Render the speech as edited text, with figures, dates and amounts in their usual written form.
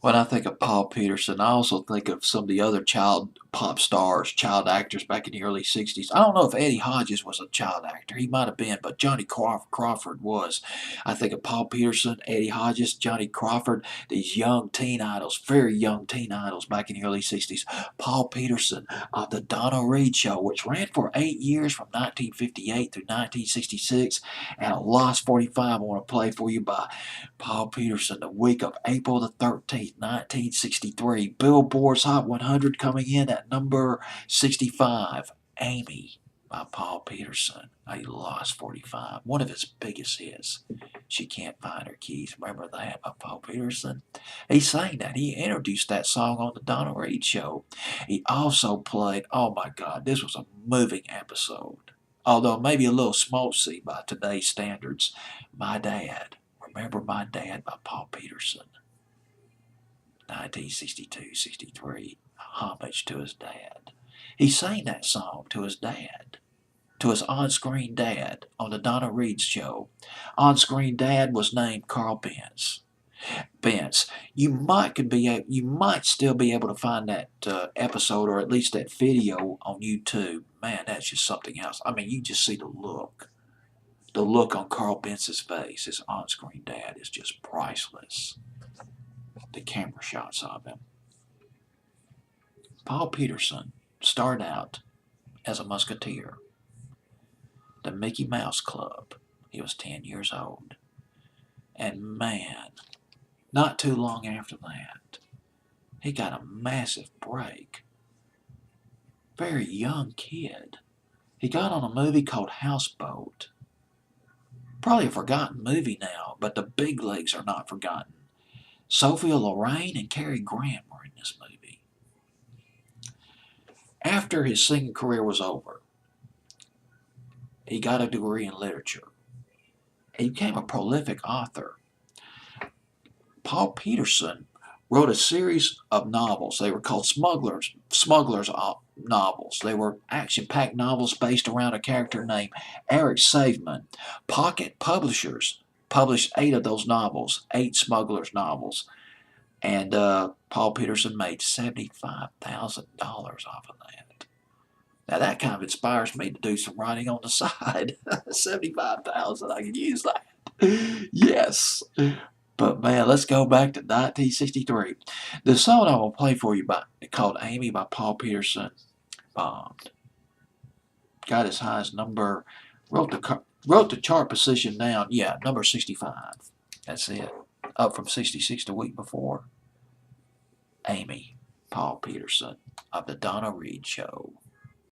When I think of Paul Peterson, I also think of some of the other child pop stars, child actors back in the early 60s. I don't know if Eddie Hodges was a child actor. He might have been, but Johnny Crawford was. I think of Paul Peterson, Eddie Hodges, Johnny Crawford, these young teen idols, very young teen idols back in the early 60s. Paul Peterson of The Donna Reed Show, which ran for 8 years from 1958 through 1966, and a Lost 45 I want to play for you by Paul Peterson, the week of April the 13th, 1963. Billboard's Hot 100 coming in at number 65. Amy by Paul Peterson. A Lost 45. One of his biggest hits. She Can't Find Her Keys. Remember that by Paul Peterson? He sang that. He introduced that song on the Donna Reed Show. He also played, oh my God, this was a moving episode. Although maybe a little schmaltzy by today's standards. My Dad. Remember My Dad by Paul Peterson. 1962-63. Homage to his dad. He sang that song to his dad. To his on-screen dad on the Donna Reed Show. On-screen dad was named Carl Benz. You might still be able to find that episode or at least that video on YouTube. Man, that's just something else. I mean, you just see the look. The look on Carl Benz's face, his on-screen dad, is just priceless. The camera shots of him. Paul Peterson started out as a musketeer. The Mickey Mouse Club. He was 10 years old. And man, not too long after that, he got a massive break. Very young kid. He got on a movie called Houseboat. Probably a forgotten movie now, but the big legs are not forgotten. Sophia Loren and Cary Grant were in this movie. After his singing career was over, he got a degree in literature. He became a prolific author. Paul Peterson wrote a series of novels. They were called smugglers novels. They were action-packed novels based around a character named Eric Saveman. Pocket Publishers published 8 of those novels, 8 smugglers novels. And Paul Peterson made $75,000 off of that. Now that kind of inspires me to do some writing on the side. 75,000, I could use that. Yes. But man, let's go back to 1963. The song I will play for you called Amy by Paul Peterson bombed. Got as high as wrote the chart position down. Yeah, number 65. That's it. Up from 66 the week before. Amy, Paul Peterson of the Donna Reed Show.